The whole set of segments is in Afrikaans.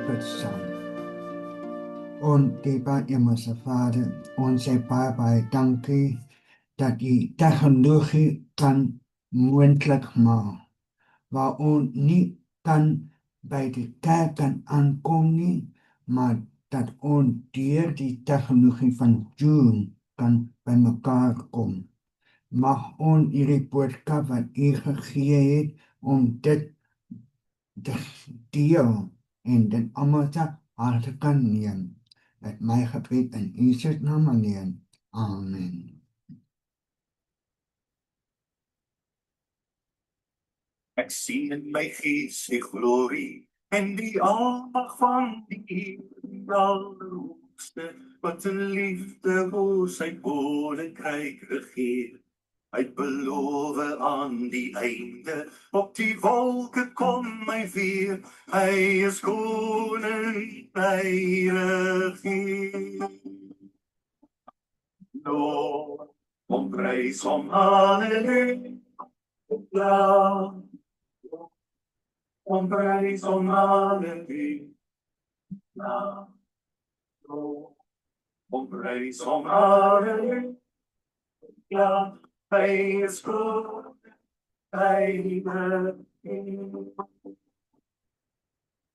bid saam. Dierbare Hemelse Vader, ons sê baie dankie dat U tegnologie kan moontlik maak, waar ons nie kan by die kerk kan aankom nie, maar dat ons deur die tegnologie van Zoom kan by mekaar kom. Mag ons hierdie boodskap wat U gegee het om dit te deel en dit almal te harte kan neem. Met my gebed in Jesus naam alleen. Amen. Ek sien in my gees die glorie en die almag van die Allerhoogste, wat in liefde oor sy koninkryk regeer. Hy het beloof aan die einde, op die wolke kom hy weer. Hy is koning, hy regeer. Loof, kom prys hom, halleluja. Kom prys hom, halleluja. Kom prys hom, halleluja. Hy is goed, hy regeer.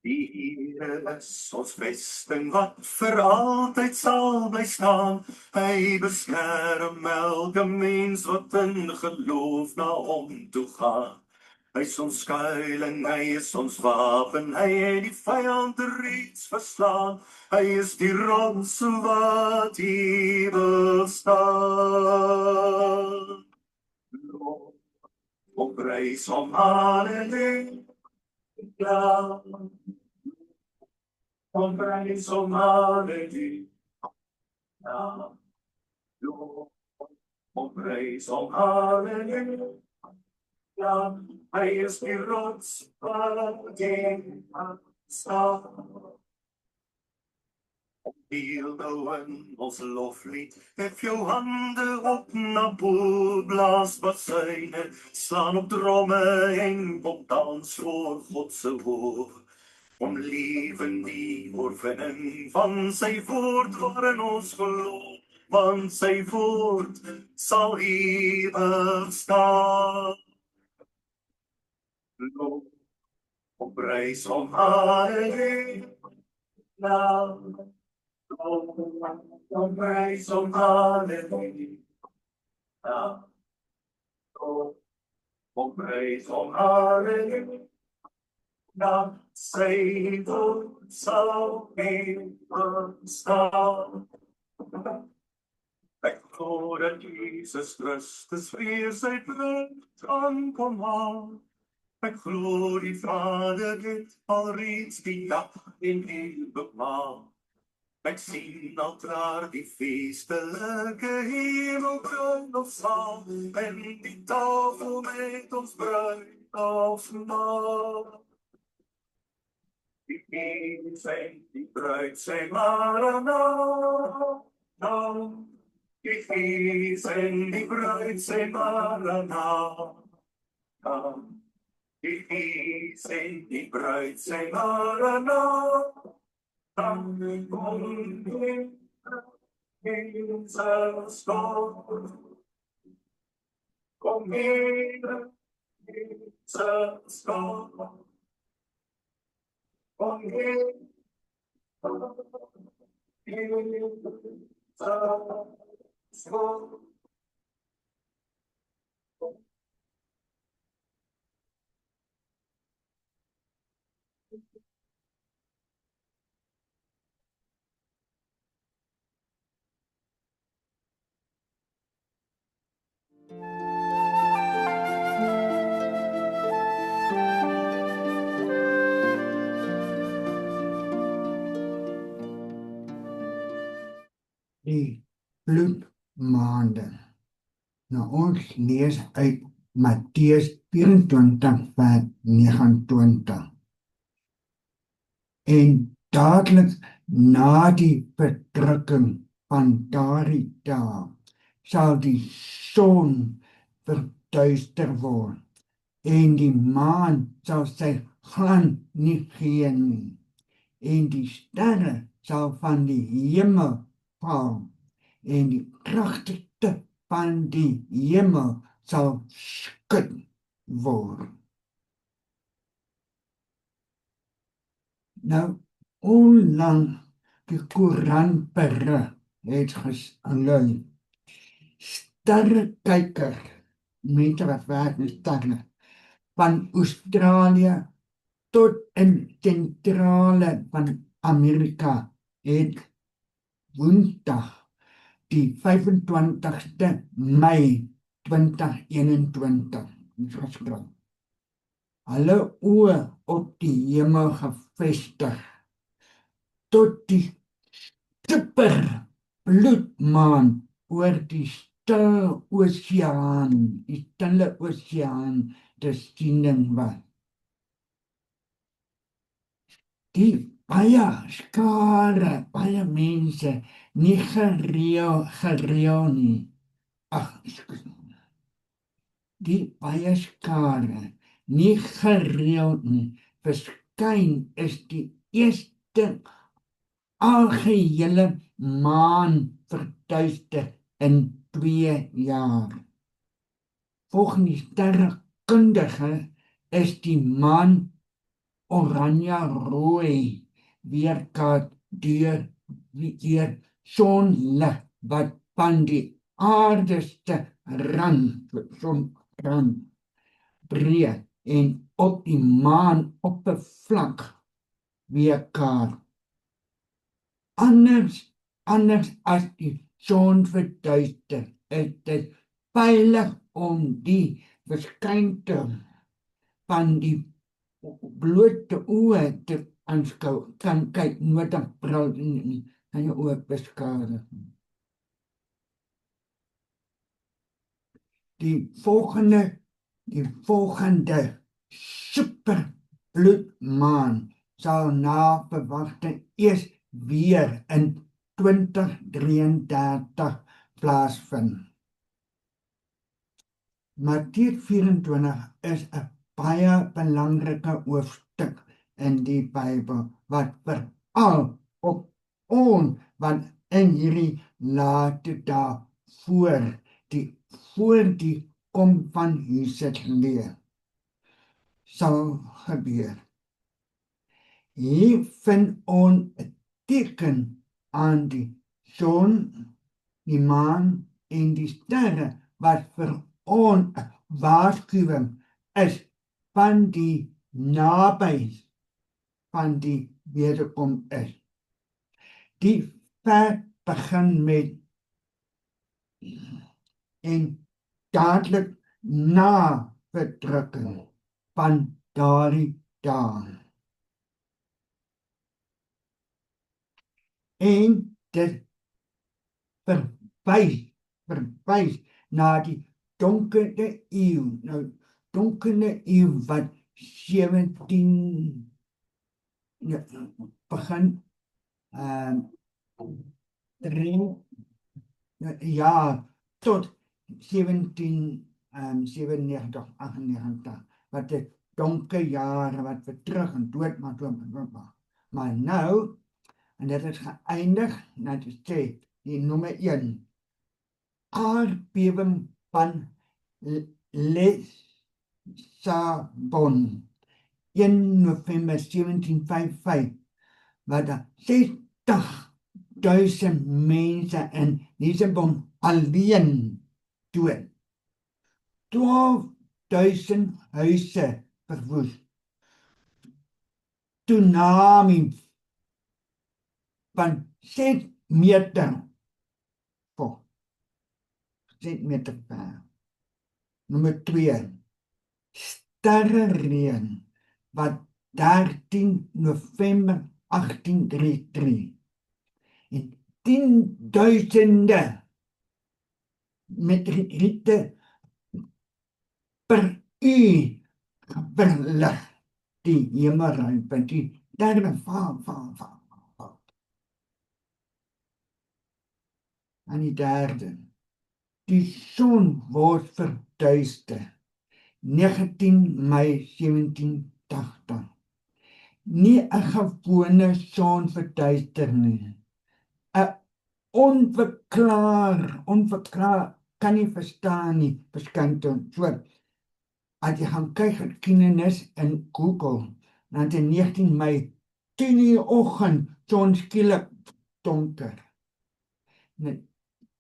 Die Here is ons vesting wat vir altyd sal bly staan. Hy beskerm elke mens wat in geloof na hom toe gaan. Hy is ons skuiling, hy is ons wapen, hy het die vyand reeds verslaan. Hy is die rots wat ewig staan. Kom prys hom, halleluja. Kom prys hom, halleluja. Kom prys hom, halleluja. Hy is die rots wat ewig staan. Deel nou in ons loflied, hef jou hande op na bo, blaas basyne, slaan op dromme en op dans voor God se woord. Om lieven die oorwinning van sy woord waarin ons geloof, want sy woord sal ewig staan. Loof, kom prys hom, halleluja. Kom prys hom, halleluja. Kom prys hom, halleluja. Sy woord sal ewig staan. Ek glo dat Jesus Christus weer sy bruid aankom haal. Ek glo die Vader het alreeds die dag en uur bepaal. Ek sien al klaar die feestelike hemelbruilofsaal en die tafel met ons bruilofmaal. Die gees en die bruid sê Maranatha. Die gees en die bruid sê Maranatha. Die gees en die bruid sê Maranatha. Kom Jesus kom. Kom Jesus kom. Kom Jesus kom. Die bloedmaande. Nou ons lees uit Matteus 24 vers 29. En dadelik na die verdrukking van daardie dag sal die son verduister word en die maan sal sy glans nie gee nie. en die sterre sal van die hemel val, en die kragtigste van die hemel sal skud word. Nou, onlang die Koran berig het gelui. Sterrekyker, mense wat werk met sterre, van Australië tot in sentrale van Amerika het Woensdag die 25ste Mei 2021 geskryf. Hulle oë op die hemel gefestig tot die super bloedmaan oor die stille oseaan te sien was. Die baie mense, nie gereeld nie. Die baie skare, nie gereeld nie. Verskyn is die eerste algehele maan verduister in 2 jaar. Volgens die sterrekundige is die maan oranje-rooi weerkaat deur sonlig wat van die aardse sonrand breek en op die maan oppervlak weerkaat. Anders as die son verduister, is dit veilig om die verskynsel van die blote oë te aanskou. Kan kyk nooit aan bril nie, kan jou oë beskadig. Die volgende super bloedmaan sal na verwagting eers weer in 2033 plaasvind. Matteus 24 is 'n baie belangrike hoofstuk in die Bybel wat veral op ons wat in hierdie late dae voor die kom van Jesus leer sal gebeur. Hier vind ons 'n teken aan die son, die maan en die sterre wat vir ons 'n waarskuwing is van die naby van die wederkom is. Die vers begin met en dadelik na verdrukking van daardie dae. En dit verwys na die donkere eeu. Nou, donkere eeu wat 17 begin 3 ja tot 1797, 98 wat dit donker jare wat vir terug en dood maar. Maar nou, en dit het geëindig, net te sê, die nommer 1, aardbewing van Lissabon, 1 November 1755, wat 60.000 mense in Lissabon alleen dood. 12.000 huise verwoes. Tsunami van 6 meter voor. 6 meter ver. Nommer 2. Sterrereën wat 13 November 1833 en 10.000 meteoriete per uur verlig die hemelruim van die derde val. En die derde, die son word verduister, 19 Mei 1780. nie 'n gewone sonverduisternis, 'n onverklaar, kan nie verstaan nie, verskyn toe. So, as jy gaan kyk geskiedenis in Google, dan het in 19 Mei 10 uur oggend son skielik donker. Net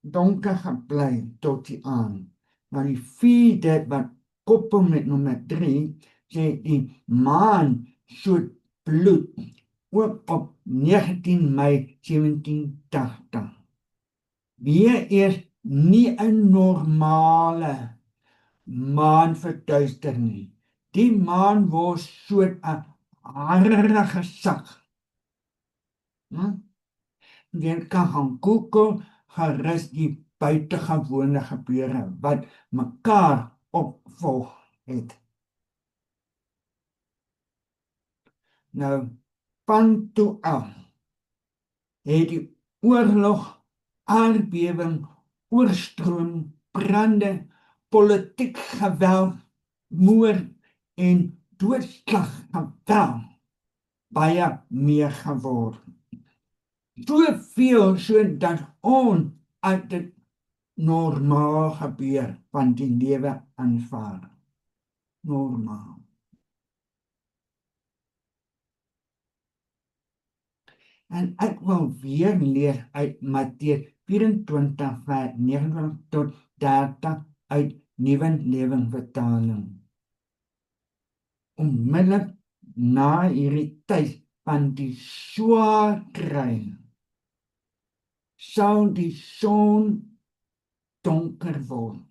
donker gebly tot die aand. Maar die 4de wat koppel met nommer 3 sê die maan soet bloed ook op 19 Mei 1780. Weer eers nie 'n normale maanverduisternis. Die maan word soort 'n harige sak. Jy kan gaan Google gerus die buitengewone gebeure wat mekaar opvolg het. Nou, van toe af het die oorlog, aardbewing, oorstroom, brande, politiek geweld, moord en doodslag geweld baie meer geword. Soveel sodat ons as dit normaal gebeur van die lewe aanvaar. Normaal. En ek wil weer leer uit Matteus 24 vers 29 tot 30 uit Nuwe Lewing Vertaling. Onmiddellik na hierdie tyd van die swaar kry, sal die son donker word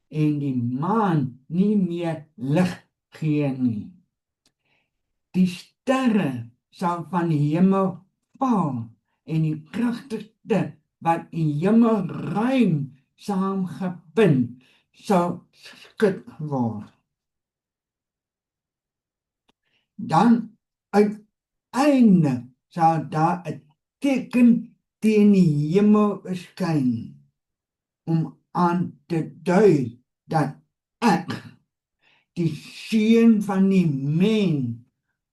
en die maan nie meer lig gee nie. Die sterre sal van die hemel val en die kragtigste wat die hemelruim saamgebind sal skud word. Dan uiteindelik sal daar 'n teken teen die hemel verskyn om aan te dui dat ek, die Seun van die mens,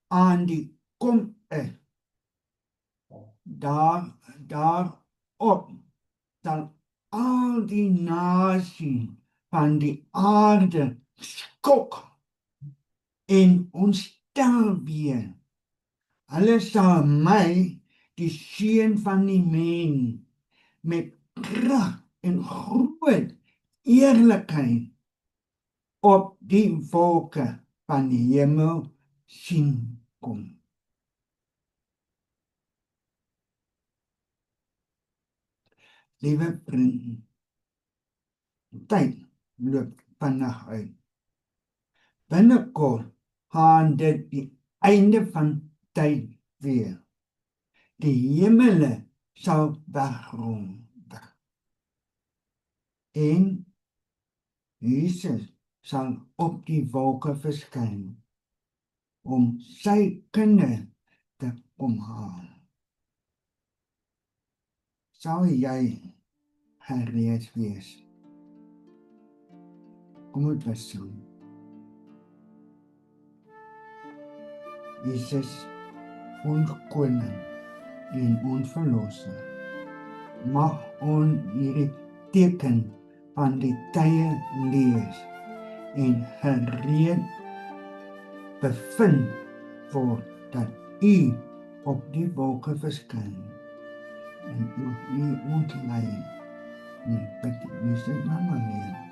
aan die kom is. Daarop sal al die nasies van die aarde skok en ontstel wees. Hulle sal my, die Seun van die mens, met krag en groot eerlikheid op die wolke van die hemel sien kom. Liewe vriende, tyd loop vinnig uit. Binnekort gaan dit die einde van tyd weer. Die hemele sal wegrol. En Jesus sal op die wolke verskyn om sy kinders te kom haal. Sal jy gereed wees? Kom ons bid saam. Jesus, ons koning en ons verlosser, mag ons hierdie teken van die tye lees en gereed bevind word dat U op die wolke verskyn en U ons lei. En bid in sy naam alleen.